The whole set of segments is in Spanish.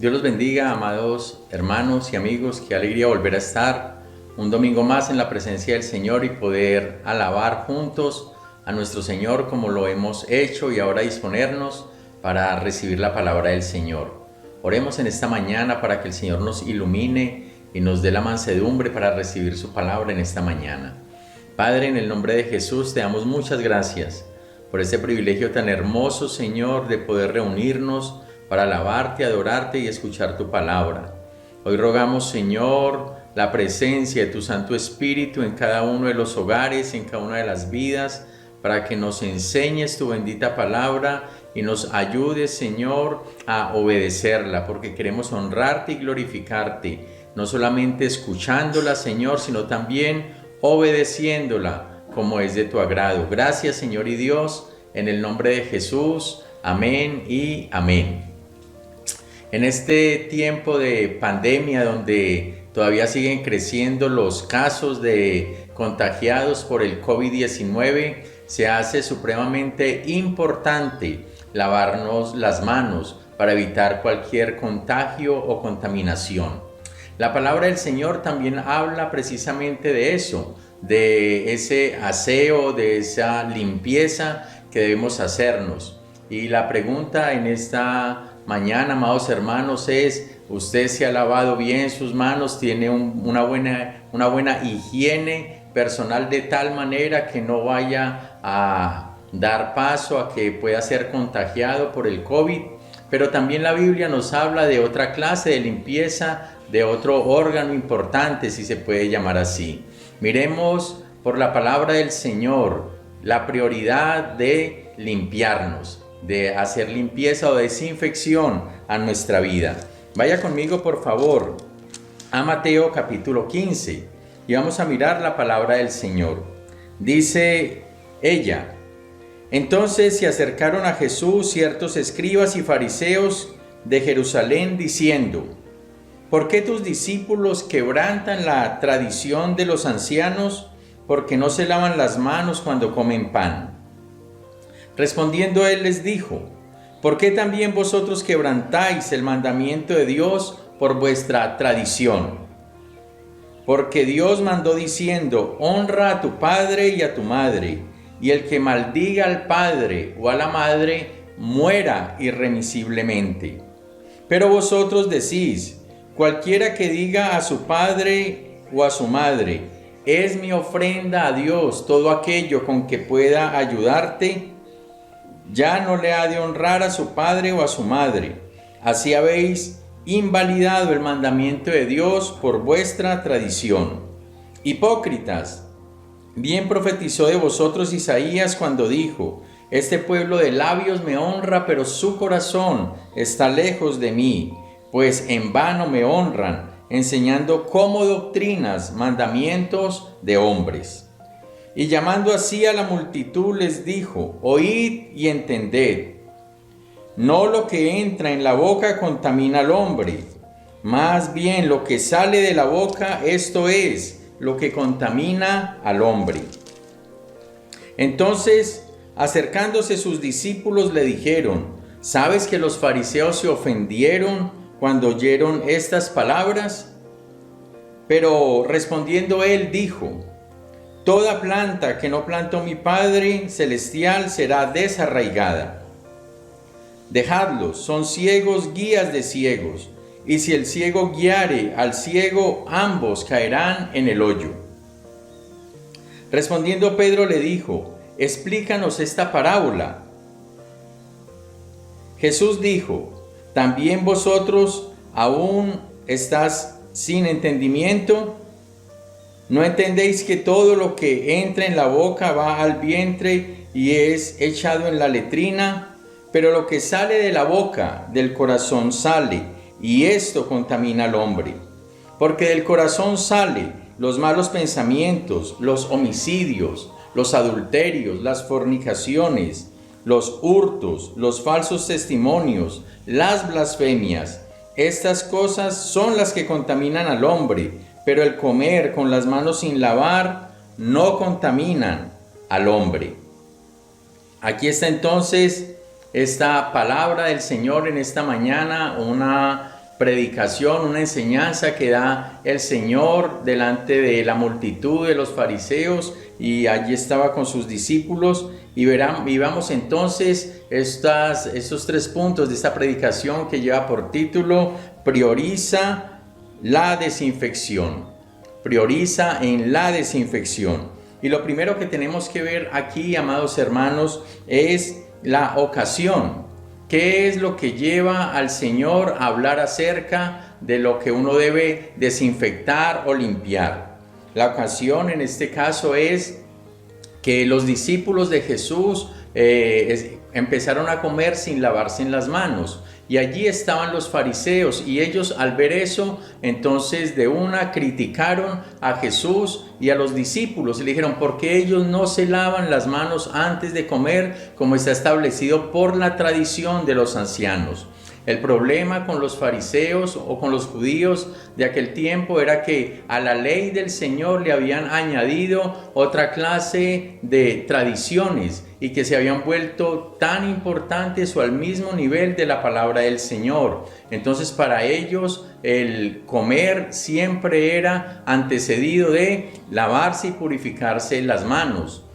Dios los bendiga, amados hermanos y amigos. Qué alegría volver a estar un domingo más en la presencia del Señor y poder alabar juntos a nuestro Señor como lo hemos hecho, y ahora disponernos para recibir la palabra del Señor. Oremos en esta mañana para que el Señor nos ilumine y nos dé la mansedumbre para recibir su palabra en esta mañana. Padre, en el nombre de Jesús te damos muchas gracias por este privilegio tan hermoso, Señor, de poder reunirnos para alabarte, adorarte y escuchar tu palabra. Hoy rogamos, Señor, la presencia de tu Santo Espíritu en cada uno de los hogares, en cada una de las vidas, para que nos enseñes tu bendita palabra y nos ayudes, Señor, a obedecerla, porque queremos honrarte y glorificarte, no solamente escuchándola, Señor, sino también obedeciéndola como es de tu agrado. Gracias, Señor y Dios, en el nombre de Jesús. Amén y amén. En este tiempo de pandemia, donde todavía siguen creciendo los casos de contagiados por el COVID-19, se hace supremamente importante lavarnos las manos para evitar cualquier contagio o contaminación. La palabra del Señor también habla precisamente de eso, de ese aseo, de esa limpieza que debemos hacernos. Y la pregunta en esta mañana, amados hermanos, es: ¿usted se ha lavado bien sus manos? ¿Tiene una buena higiene personal de tal manera que no vaya a dar paso a que pueda ser contagiado por el COVID? Pero también la Biblia nos habla de otra clase de limpieza, de otro órgano importante, si se puede llamar así. Miremos por la palabra del Señor la prioridad de limpiarnos, de hacer limpieza o desinfección a nuestra vida. Vaya conmigo, por favor, a Mateo capítulo 15 y vamos a mirar la palabra del Señor. Dice ella: entonces se acercaron a Jesús ciertos escribas y fariseos de Jerusalén diciendo: ¿por qué tus discípulos quebrantan la tradición de los ancianos, porque no se lavan las manos cuando comen pan? Respondiendo él les dijo: ¿por qué también vosotros quebrantáis el mandamiento de Dios por vuestra tradición? Porque Dios mandó diciendo: honra a tu padre y a tu madre, y el que maldiga al padre o a la madre muera irremisiblemente. Pero vosotros decís: cualquiera que diga a su padre o a su madre, es mi ofrenda a Dios todo aquello con que pueda ayudarte, ya no le ha de honrar a su padre o a su madre. Así habéis invalidado el mandamiento de Dios por vuestra tradición. Hipócritas, bien profetizó de vosotros Isaías cuando dijo: este pueblo de labios me honra, pero su corazón está lejos de mí, pues en vano me honran, enseñando como doctrinas mandamientos de hombres. Y llamando así a la multitud les dijo: oíd y entended. No lo que entra en la boca contamina al hombre, más bien lo que sale de la boca, esto es lo que contamina al hombre. Entonces, acercándose sus discípulos, le dijeron: ¿sabes que los fariseos se ofendieron cuando oyeron estas palabras? Pero respondiendo él dijo: toda planta que no plantó mi Padre Celestial será desarraigada. Dejadlos, son ciegos, guías de ciegos, y si el ciego guiare al ciego, ambos caerán en el hoyo. Respondiendo Pedro le dijo: explícanos esta parábola. Jesús dijo: ¿también vosotros aún estás sin entendimiento? ¿No entendéis que todo lo que entra en la boca va al vientre y es echado en la letrina? Pero lo que sale de la boca, del corazón sale, y esto contamina al hombre. Porque del corazón sale los malos pensamientos, los homicidios, los adulterios, las fornicaciones, los hurtos, los falsos testimonios, las blasfemias. Estas cosas son las que contaminan al hombre, pero el comer con las manos sin lavar no contaminan al hombre. Aquí está entonces esta palabra del Señor en esta mañana, una predicación, una enseñanza que da el Señor delante de la multitud de los fariseos, y allí estaba con sus discípulos. Y vamos entonces estos 3 puntos de esta predicación que lleva por título: prioriza la desinfección. Prioriza en la desinfección. Y lo primero que tenemos que ver aquí, amados hermanos, es la ocasión. ¿Qué es lo que lleva al Señor a hablar acerca de lo que uno debe desinfectar o limpiar? La ocasión en este caso es que los discípulos de Jesús empezaron a comer sin lavarse las manos. Y allí estaban los fariseos, y ellos, al ver eso, entonces de una criticaron a Jesús y a los discípulos y le dijeron: ¿por qué ellos no se lavan las manos antes de comer, como está establecido por la tradición de los ancianos? El problema con los fariseos o con los judíos de aquel tiempo era que a la ley del Señor le habían añadido otra clase de tradiciones, y que se habían vuelto tan importantes o al mismo nivel de la palabra del Señor. Entonces, para ellos el comer siempre era antecedido de lavarse y purificarse las manos.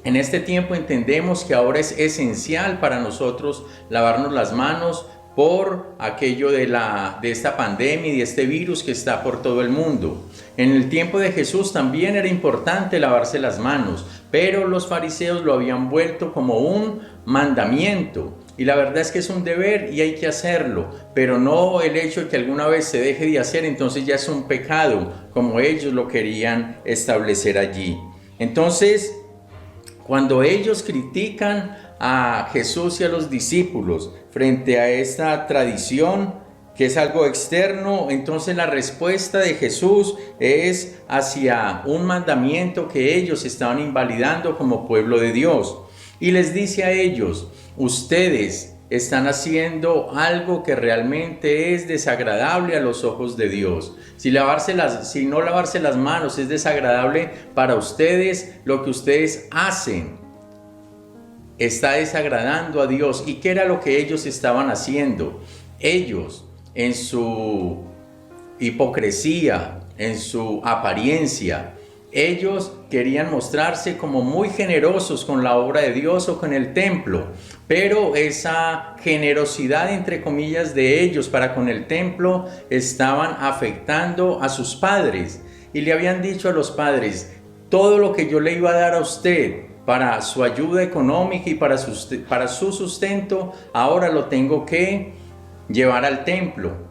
En este tiempo entendemos que ahora es esencial para nosotros lavarnos las manos por aquello de esta pandemia y de este virus que está por todo el mundo. En el tiempo de Jesús también era importante lavarse las manos, pero los fariseos lo habían vuelto como un mandamiento. Y la verdad es que es un deber y hay que hacerlo, pero no el hecho de que alguna vez se deje de hacer, entonces ya es un pecado, como ellos lo querían establecer allí. Entonces, cuando ellos critican a Jesús y a los discípulos frente a esta tradición que es algo externo, entonces la respuesta de Jesús es hacia un mandamiento que ellos estaban invalidando como pueblo de Dios. Y les dice a ellos: ustedes están haciendo algo que realmente es desagradable a los ojos de Dios. Si no lavarse las manos es desagradable para ustedes, lo que ustedes hacen está desagradando a Dios. ¿Y qué era lo que ellos estaban haciendo? Ellos, en su hipocresía, en su apariencia, ellos querían mostrarse como muy generosos con la obra de Dios o con el templo, pero esa generosidad, entre comillas, de ellos para con el templo estaban afectando a sus padres, y le habían dicho a los padres: todo lo que yo le iba a dar a usted para su ayuda económica y para su sustento, ahora lo tengo que llevar al templo.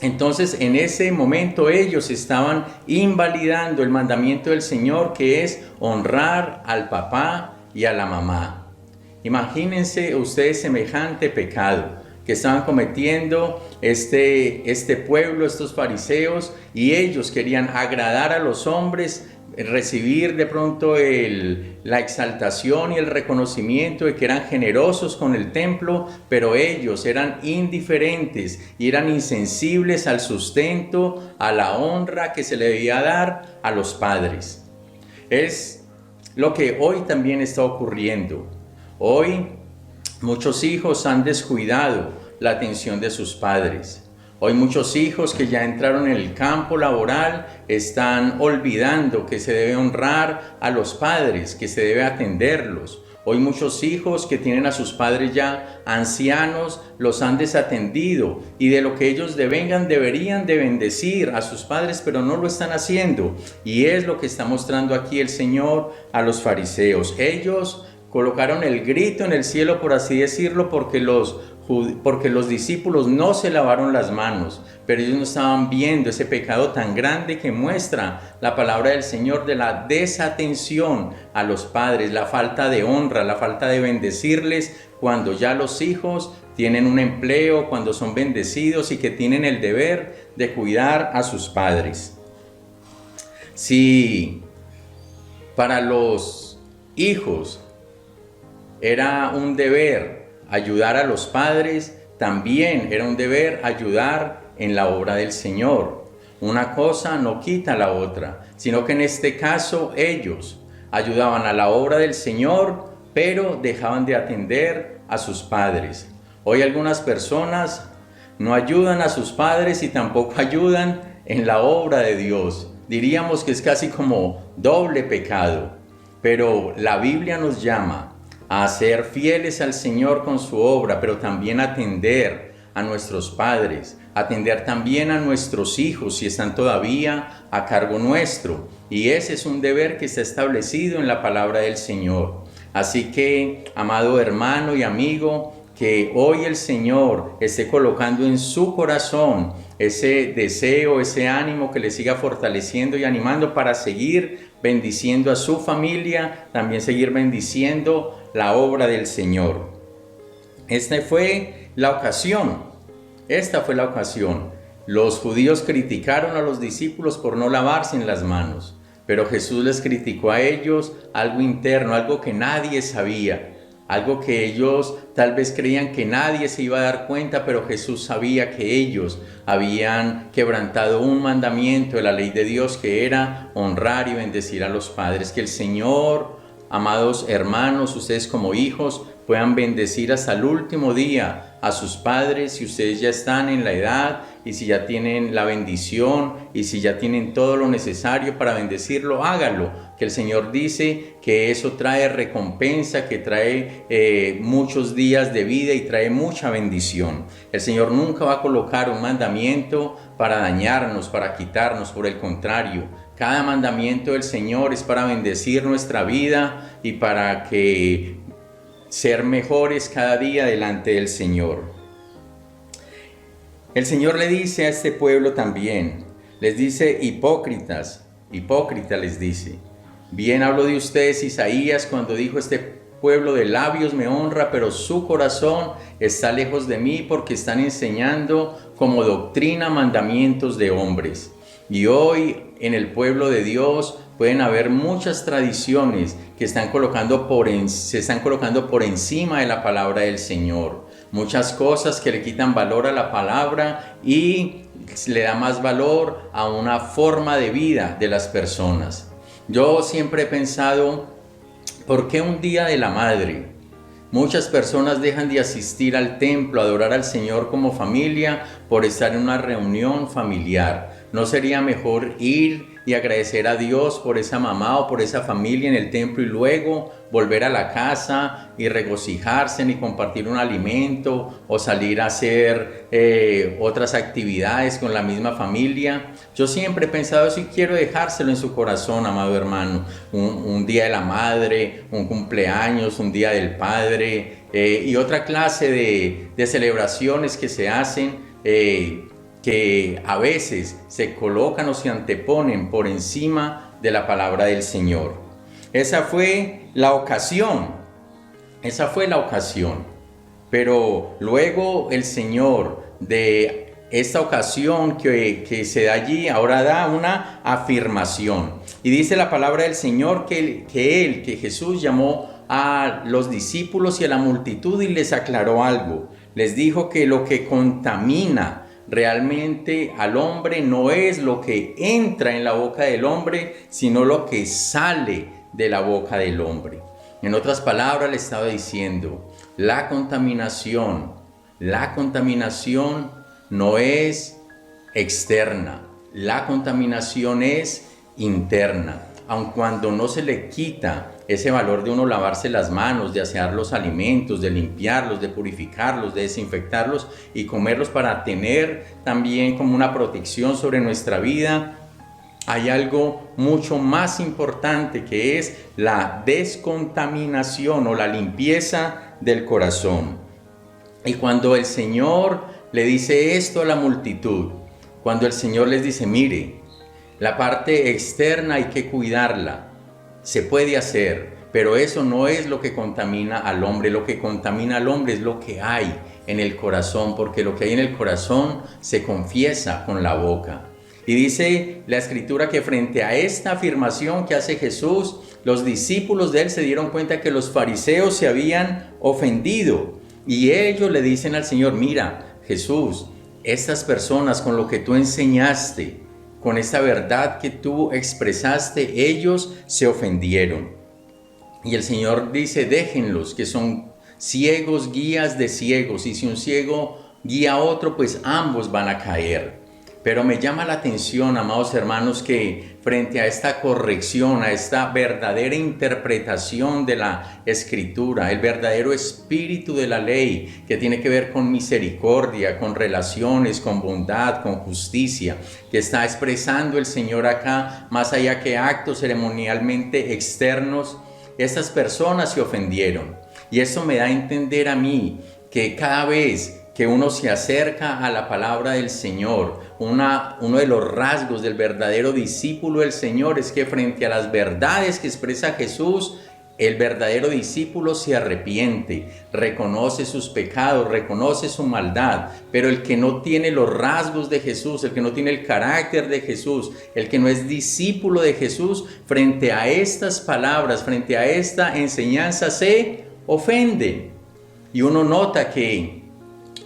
Entonces, en ese momento ellos estaban invalidando el mandamiento del Señor, que es honrar al papá y a la mamá. Imagínense ustedes semejante pecado que estaban cometiendo este pueblo, estos fariseos, y ellos querían agradar a los hombres, recibir de pronto la exaltación y el reconocimiento de que eran generosos con el templo, pero ellos eran indiferentes y eran insensibles al sustento, a la honra que se le debía dar a los padres. Es lo que hoy también está ocurriendo. Hoy muchos hijos han descuidado la atención de sus padres. Hoy muchos hijos que ya entraron en el campo laboral están olvidando que se debe honrar a los padres, que se debe atenderlos. Hoy muchos hijos que tienen a sus padres ya ancianos los han desatendido, y de lo que ellos devengan deberían de bendecir a sus padres, pero no lo están haciendo. Y es lo que está mostrando aquí el Señor a los fariseos. Ellos colocaron el grito en el cielo, por así decirlo, porque los discípulos no se lavaron las manos, pero ellos no estaban viendo ese pecado tan grande que muestra la palabra del Señor de la desatención a los padres, la falta de honra, la falta de bendecirles cuando ya los hijos tienen un empleo, cuando son bendecidos y que tienen el deber de cuidar a sus padres. Si para los hijos era un deber ayudar a los padres, también era un deber ayudar en la obra del Señor. Una cosa no quita la otra, sino que en este caso ellos ayudaban a la obra del Señor, pero dejaban de atender a sus padres. Hoy algunas personas no ayudan a sus padres y tampoco ayudan en la obra de Dios. Diríamos que es casi como doble pecado, pero la Biblia nos llama a ser fieles al Señor con su obra, pero también atender a nuestros padres, atender también a nuestros hijos si están todavía a cargo nuestro. Y ese es un deber que está establecido en la palabra del Señor. Así que, amado hermano y amigo, que hoy el Señor esté colocando en su corazón ese deseo, ese ánimo que le siga fortaleciendo y animando para seguir bendiciendo a su familia, también seguir bendiciendo la obra del Señor. Esta fue la ocasión. Los judíos criticaron a los discípulos por no lavarse en las manos, pero Jesús les criticó a ellos algo interno, algo que nadie sabía. Algo que ellos tal vez creían que nadie se iba a dar cuenta, pero Jesús sabía que ellos habían quebrantado un mandamiento de la ley de Dios, que era honrar y bendecir a los padres. Que el Señor, amados hermanos, ustedes como hijos, puedan bendecir hasta el último día a sus padres, si ustedes ya están en la edad y si ya tienen la bendición y si ya tienen todo lo necesario para bendecirlo, háganlo. Que el Señor dice que eso trae recompensa, que trae muchos días de vida y trae mucha bendición. El Señor nunca va a colocar un mandamiento para dañarnos, para quitarnos. Por el contrario, cada mandamiento del Señor es para bendecir nuestra vida y para que ser mejores cada día delante del Señor. El Señor le dice a este pueblo también, les dice hipócritas les dice. Bien habló de ustedes Isaías cuando dijo: este pueblo de labios me honra, pero su corazón está lejos de mí, porque están enseñando como doctrina mandamientos de hombres. Y hoy en el pueblo de Dios pueden haber muchas tradiciones que se están colocando por encima de la palabra del Señor. Muchas cosas que le quitan valor a la palabra y le da más valor a una forma de vida de las personas. Yo siempre he pensado, ¿por qué un día de la madre? Muchas personas dejan de asistir al templo, a adorar al Señor como familia por estar en una reunión familiar. ¿No sería mejor ir y agradecer a Dios por esa mamá o por esa familia en el templo y luego volver a la casa y regocijarse y compartir un alimento o salir a hacer otras actividades con la misma familia? Yo siempre he pensado eso y quiero dejárselo en su corazón, amado hermano. Un día de la madre, un cumpleaños, un día del padre y otra clase de celebraciones que se hacen, que a veces se colocan o se anteponen por encima de la palabra del Señor. Esa fue la ocasión, pero luego el Señor de esta ocasión que se da allí, ahora da una afirmación. Y dice la palabra del Señor que Jesús llamó a los discípulos y a la multitud y les aclaró algo. Les dijo que lo que contamina realmente al hombre no es lo que entra en la boca del hombre, sino lo que sale de la boca del hombre. En otras palabras, le estaba diciendo, la contaminación no es externa, la contaminación es interna. Aun cuando no se le quita ese valor de uno lavarse las manos, de asear los alimentos, de limpiarlos, de purificarlos, de desinfectarlos y comerlos para tener también como una protección sobre nuestra vida, hay algo mucho más importante, que es la descontaminación o la limpieza del corazón. Y cuando el Señor le dice esto a la multitud, cuando el Señor les dice, mire, la parte externa hay que cuidarla, se puede hacer, pero eso no es lo que contamina al hombre. Lo que contamina al hombre es lo que hay en el corazón, porque lo que hay en el corazón se confiesa con la boca. Y dice la Escritura que frente a esta afirmación que hace Jesús, los discípulos de él se dieron cuenta que los fariseos se habían ofendido. Y ellos le dicen al Señor, mira, Jesús, estas personas con lo que tú enseñaste, con esta verdad que tú expresaste, ellos se ofendieron. Y el Señor dice, déjenlos, que son ciegos, guías de ciegos. Y si un ciego guía a otro, pues ambos van a caer. Pero me llama la atención, amados hermanos, que frente a esta corrección, a esta verdadera interpretación de la Escritura, el verdadero espíritu de la ley, que tiene que ver con misericordia, con relaciones, con bondad, con justicia, que está expresando el Señor acá, más allá que actos ceremonialmente externos, estas personas se ofendieron. Y eso me da a entender a mí que cada vez que uno se acerca a la palabra del Señor, uno de los rasgos del verdadero discípulo del Señor es que frente a las verdades que expresa Jesús, el verdadero discípulo se arrepiente, reconoce sus pecados, reconoce su maldad, pero el que no tiene los rasgos de Jesús, el que no tiene el carácter de Jesús, el que no es discípulo de Jesús, frente a estas palabras, frente a esta enseñanza se ofende. Y uno nota que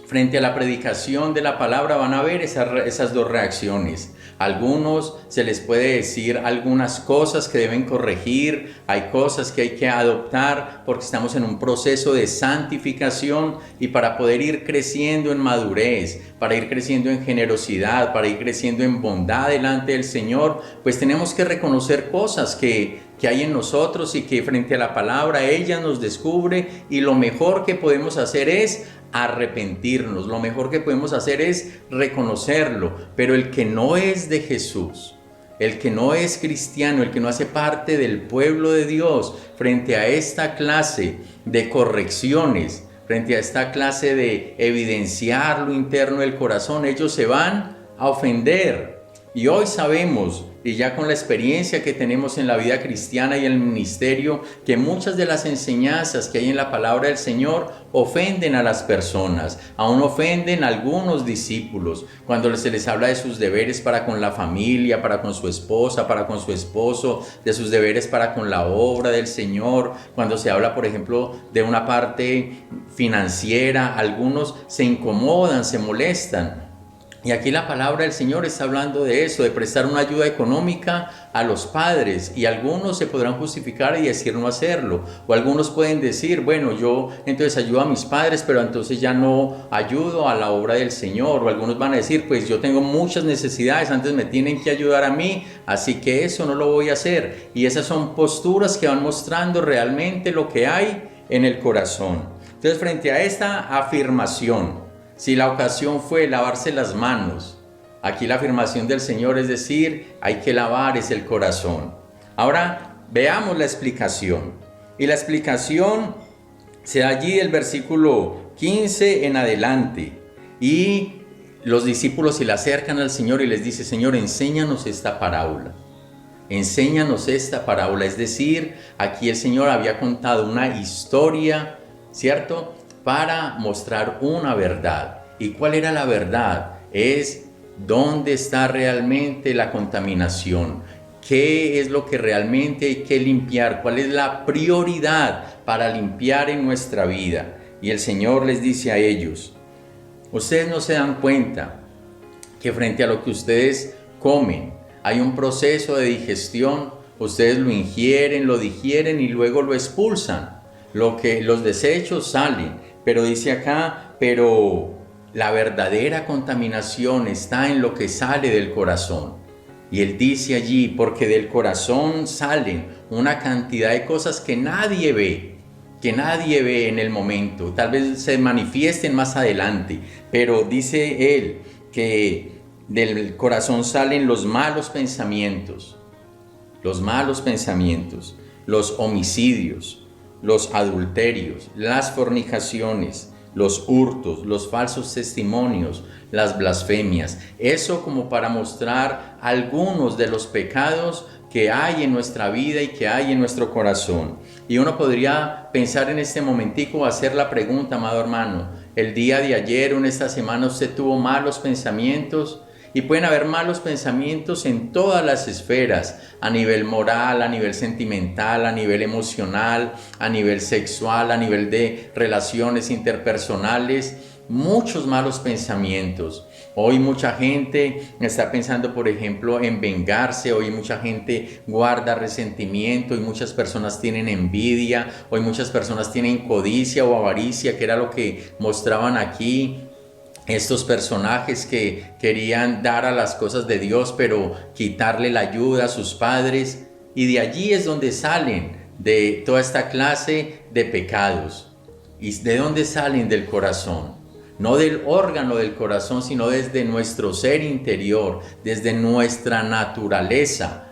frente a la predicación de la palabra van a haber esas dos reacciones. A algunos se les puede decir algunas cosas que deben corregir, hay cosas que hay que adoptar porque estamos en un proceso de santificación y para poder ir creciendo en madurez, para ir creciendo en generosidad, para ir creciendo en bondad delante del Señor, pues tenemos que reconocer cosas que hay en nosotros y que frente a la palabra ella nos descubre, y lo mejor que podemos hacer es arrepentirnos, lo mejor que podemos hacer es reconocerlo. Pero el que no es de Jesús, el que no es cristiano, el que no hace parte del pueblo de Dios, frente a esta clase de correcciones, frente a esta clase de evidenciar lo interno del corazón, ellos se van a ofender. Y hoy sabemos, y ya con la experiencia que tenemos en la vida cristiana y en el ministerio, que muchas de las enseñanzas que hay en la palabra del Señor ofenden a las personas, aún ofenden a algunos discípulos, cuando se les habla de sus deberes para con la familia, para con su esposa, para con su esposo, de sus deberes para con la obra del Señor, cuando se habla, por ejemplo, de una parte financiera, algunos se incomodan, se molestan. Y aquí la palabra del Señor está hablando de eso, de prestar una ayuda económica a los padres, y algunos se podrán justificar y decir no hacerlo, o algunos pueden decir, bueno, yo entonces ayudo a mis padres, pero entonces ya no ayudo a la obra del Señor, o algunos van a decir, pues yo tengo muchas necesidades, antes me tienen que ayudar a mí, así que eso no lo voy a hacer. Y esas son posturas que van mostrando realmente lo que hay en el corazón. Entonces, frente a esta afirmación, si la ocasión fue lavarse las manos, aquí la afirmación del Señor es decir, hay que lavar el corazón. Ahora veamos la explicación. Y la explicación se da allí del versículo 15 en adelante. Y los discípulos se le acercan al Señor y les dice, Señor, enséñanos esta parábola. Enséñanos esta parábola. Es decir, aquí el Señor había contado una historia, ¿cierto?, para mostrar una verdad. ¿Y cuál era la verdad? Es dónde está realmente la contaminación, qué es lo que realmente hay que limpiar, cuál es la prioridad para limpiar en nuestra vida. Y el Señor les dice a ellos, ustedes no se dan cuenta que frente a lo que ustedes comen hay un proceso de digestión. Ustedes lo ingieren, lo digieren y luego lo expulsan. Los desechos salen. Pero dice acá, pero la verdadera contaminación está en lo que sale del corazón. Y él dice allí, porque del corazón salen una cantidad de cosas que nadie ve en el momento. Tal vez se manifiesten más adelante, pero dice él que del corazón salen los malos pensamientos, los homicidios, los adulterios, las fornicaciones, los hurtos, los falsos testimonios, las blasfemias. Eso como para mostrar algunos de los pecados que hay en nuestra vida y que hay en nuestro corazón. Y uno podría pensar en este momentico, hacer la pregunta, amado hermano, el día de ayer o en esta semana usted tuvo malos pensamientos. Y pueden haber malos pensamientos en todas las esferas, a nivel moral, a nivel sentimental, a nivel emocional, a nivel sexual, a nivel de relaciones interpersonales, muchos malos pensamientos. Hoy mucha gente está pensando, por ejemplo, en vengarse, hoy mucha gente guarda resentimiento, y muchas personas tienen envidia, hoy muchas personas tienen codicia o avaricia, que era lo que mostraban aquí. estos personajes que querían dar a las cosas de Dios, pero quitarle la ayuda a sus padres. Y de allí es donde salen de toda esta clase de pecados. ¿Y de dónde salen? Del corazón. No del órgano del corazón, sino desde nuestro ser interior, desde nuestra naturaleza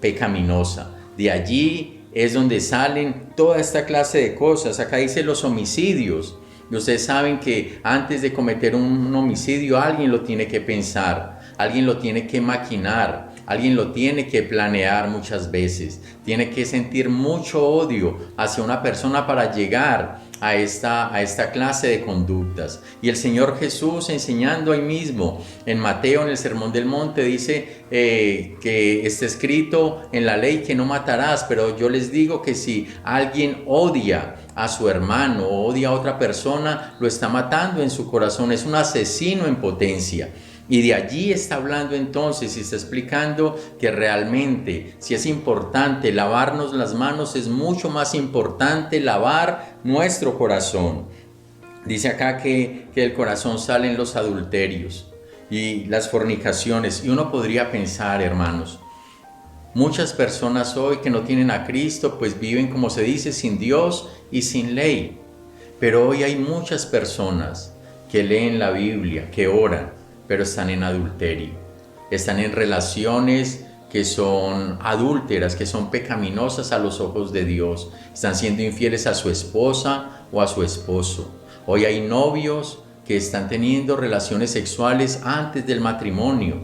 pecaminosa. De allí es donde salen toda esta clase de cosas. Acá dice los homicidios. Y ustedes saben que antes de cometer un homicidio alguien lo tiene que pensar, alguien lo tiene que maquinar, alguien lo tiene que planear muchas veces. Tiene que sentir mucho odio hacia una persona para llegar a esta clase de conductas. Y el Señor Jesús, enseñando ahí mismo en Mateo, en el Sermón del Monte, dice que está escrito en la ley que no matarás, pero yo les digo que si alguien odia a su hermano o odia a otra persona, lo está matando en su corazón, es un asesino en potencia. Y de allí está hablando entonces y está explicando que realmente si es importante lavarnos las manos, es mucho más importante lavar nuestro corazón. Dice acá que del corazón salen los adulterios y las fornicaciones. Y uno podría pensar, hermanos, muchas personas hoy que no tienen a Cristo, pues viven, como se dice, sin Dios y sin ley. Pero hoy hay muchas personas que leen la Biblia, que oran, pero están en adulterio. Están en relaciones que son adúlteras, que son pecaminosas a los ojos de Dios. Están siendo infieles a su esposa o a su esposo. Hoy hay novios que están teniendo relaciones sexuales antes del matrimonio.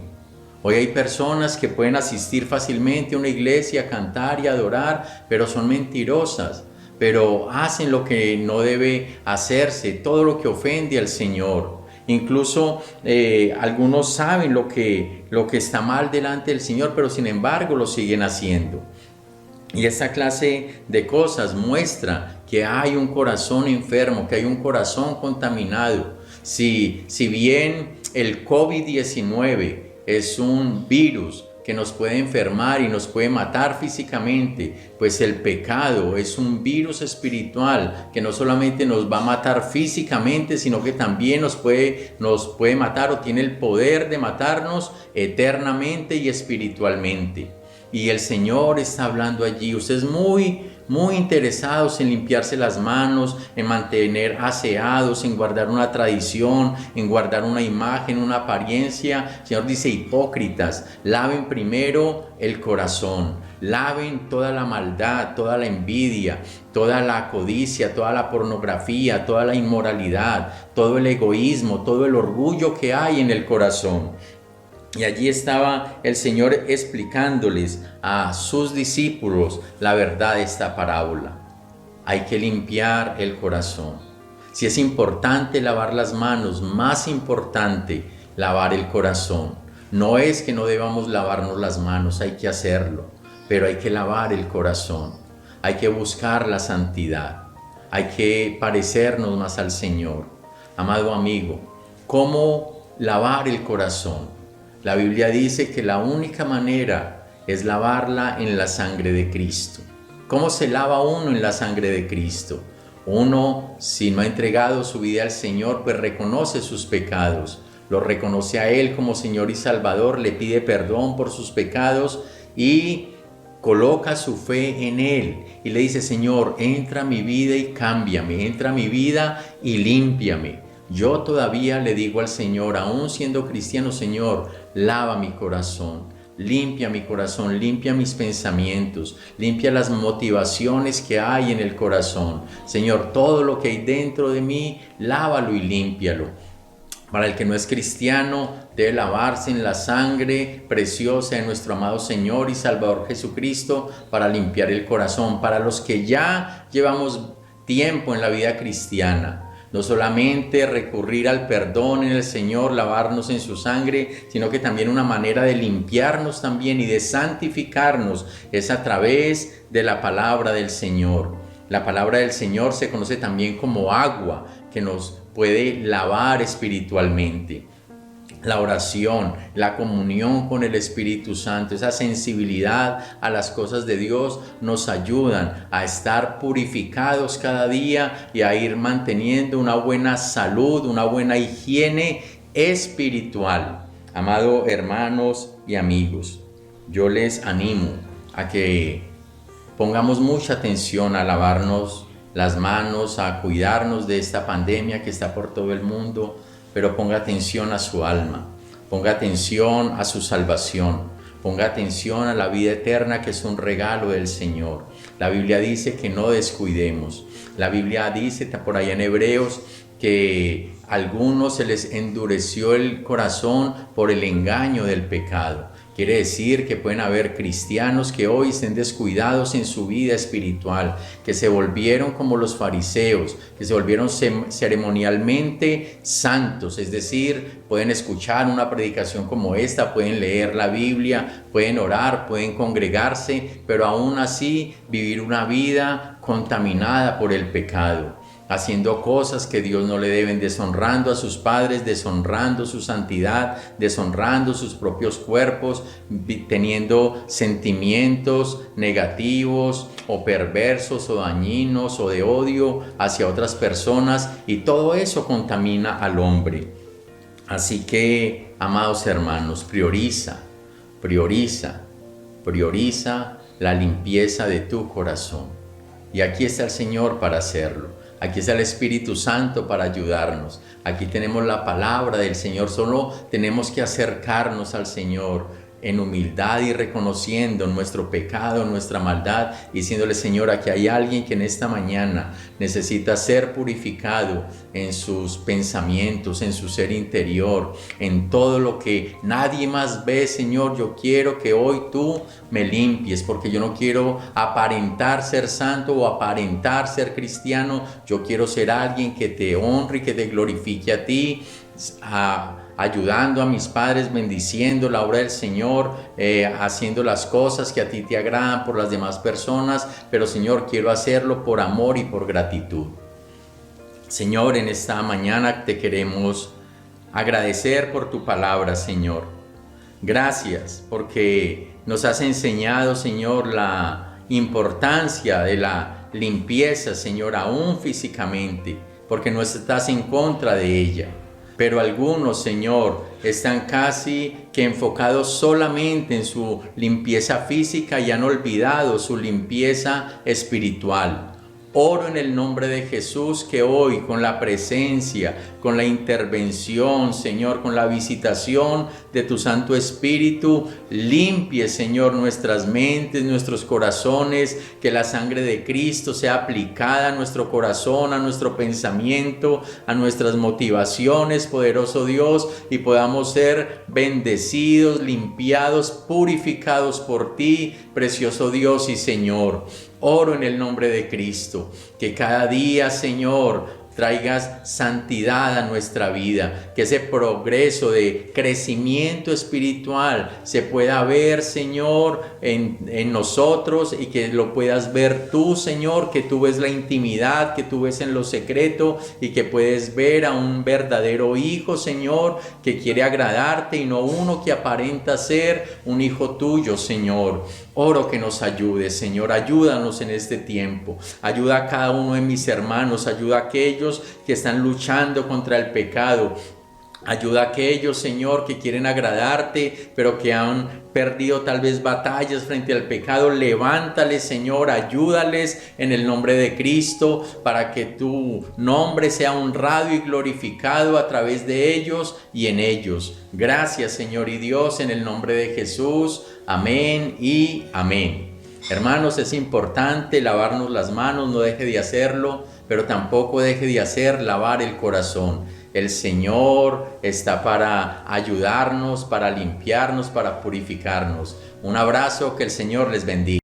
Hoy hay personas que pueden asistir fácilmente a una iglesia, a cantar y adorar, pero son mentirosas, pero hacen lo que no debe hacerse, todo lo que ofende al Señor. Incluso algunos saben lo que está mal delante del Señor, pero sin embargo lo siguen haciendo. Y esta clase de cosas muestra que hay un corazón enfermo, que hay un corazón contaminado. Si bien el COVID-19 es un virus que nos puede enfermar y nos puede matar físicamente, pues el pecado es un virus espiritual que no solamente nos va a matar físicamente, sino que también nos puede matar o tiene el poder de matarnos eternamente y espiritualmente. Y el Señor está hablando allí. Ustedes muy interesados en limpiarse las manos, en mantener aseados, en guardar una tradición, en guardar una imagen, una apariencia. El Señor dice: hipócritas, laven primero el corazón, laven toda la maldad, toda la envidia, toda la codicia, toda la pornografía, toda la inmoralidad, todo el egoísmo, todo el orgullo que hay en el corazón. Y allí estaba el Señor explicándoles a sus discípulos la verdad de esta parábola. Hay que limpiar el corazón. Si es importante lavar las manos, más importante lavar el corazón. No es que no debamos lavarnos las manos, hay que hacerlo, pero hay que lavar el corazón. Hay que buscar la santidad. Hay que parecernos más al Señor. Amado amigo, ¿cómo lavar el corazón? La Biblia dice que la única manera es lavarla en la sangre de Cristo. ¿Cómo se lava uno en la sangre de Cristo? Uno, si no ha entregado su vida al Señor, pues reconoce sus pecados, lo reconoce a Él como Señor y Salvador, le pide perdón por sus pecados y coloca su fe en Él y le dice: Señor, entra a mi vida y cámbiame, entra a mi vida y límpiame. Yo todavía le digo al Señor, aún siendo cristiano: Señor, lava mi corazón, limpia mi corazón, limpia mis pensamientos, limpia las motivaciones que hay en el corazón. Señor, todo lo que hay dentro de mí, lávalo y límpialo. Para el que no es cristiano, debe lavarse en la sangre preciosa de nuestro amado Señor y Salvador Jesucristo para limpiar el corazón. Para los que ya llevamos tiempo en la vida cristiana, no solamente recurrir al perdón en el Señor, lavarnos en su sangre, sino que también una manera de limpiarnos también y de santificarnos es a través de la palabra del Señor. La palabra del Señor se conoce también como agua, que nos puede lavar espiritualmente. La oración, la comunión con el Espíritu Santo, esa sensibilidad a las cosas de Dios nos ayudan a estar purificados cada día y a ir manteniendo una buena salud, una buena higiene espiritual. Amados hermanos y amigos, yo les animo a que pongamos mucha atención a lavarnos las manos, a cuidarnos de esta pandemia que está por todo el mundo, pero ponga atención a su alma, ponga atención a su salvación, ponga atención a la vida eterna que es un regalo del Señor. La Biblia dice que no descuidemos. La Biblia dice por allá en Hebreos que a algunos se les endureció el corazón por el engaño del pecado. Quiere decir que pueden haber cristianos que hoy estén descuidados en su vida espiritual, que se volvieron como los fariseos, que se volvieron ceremonialmente santos, es decir, pueden escuchar una predicación como esta, pueden leer la Biblia, pueden orar, pueden congregarse, pero aún así vivir una vida contaminada por el pecado, haciendo cosas que Dios no le deben, deshonrando a sus padres, deshonrando su santidad, deshonrando sus propios cuerpos, teniendo sentimientos negativos o perversos o dañinos o de odio hacia otras personas, y todo eso contamina al hombre. Así que, amados hermanos, prioriza la limpieza de tu corazón. Y aquí está el Señor para hacerlo. Aquí está el Espíritu Santo para ayudarnos. Aquí tenemos la palabra del Señor. Solo tenemos que acercarnos al Señor en humildad y reconociendo nuestro pecado, nuestra maldad, diciéndole: Señor, aquí hay alguien que en esta mañana necesita ser purificado en sus pensamientos, en su ser interior, en todo lo que nadie más ve. Señor, yo quiero que hoy tú me limpies, porque yo no quiero aparentar ser santo o aparentar ser cristiano. Yo quiero ser alguien que te honre y que te glorifique a ti, ayudando a mis padres, bendiciendo la obra del Señor, haciendo las cosas que a ti te agradan por las demás personas, pero Señor, quiero hacerlo por amor y por gratitud. Señor, en esta mañana te queremos agradecer por tu palabra, Señor. Gracias porque nos has enseñado, Señor, la importancia de la limpieza, Señor, aún físicamente, porque no estás en contra de ella. Pero algunos, Señor, están casi que enfocados solamente en su limpieza física y han olvidado su limpieza espiritual. Oro en el nombre de Jesús que hoy, con la presencia, con la intervención, Señor, con la visitación de tu Santo Espíritu, limpie, Señor, nuestras mentes, nuestros corazones, que la sangre de Cristo sea aplicada a nuestro corazón, a nuestro pensamiento, a nuestras motivaciones, poderoso Dios, y podamos ser bendecidos, limpiados, purificados por ti, precioso Dios y Señor. Oro en el nombre de Cristo, que cada día, Señor, traigas santidad a nuestra vida, que ese progreso de crecimiento espiritual se pueda ver, Señor, en nosotros, y que lo puedas ver tú, Señor, que tú ves la intimidad, que tú ves en lo secreto, y que puedes ver a un verdadero hijo, Señor, que quiere agradarte y no uno que aparenta ser un hijo tuyo, Señor. Oro que nos ayude, Señor, ayúdanos en este tiempo, ayuda a cada uno de mis hermanos, ayuda a aquellos que están luchando contra el pecado, ayuda a aquellos, Señor, que quieren agradarte, pero que han perdido tal vez batallas frente al pecado. Levántales, Señor, ayúdales en el nombre de Cristo, para que tu nombre sea honrado y glorificado a través de ellos y en ellos. Gracias, Señor y Dios, en el nombre de Jesús. Amén y amén. Hermanos, es importante lavarnos las manos, no deje de hacerlo, pero tampoco deje de hacer lavar el corazón. El Señor está para ayudarnos, para limpiarnos, para purificarnos. Un abrazo, que el Señor les bendiga.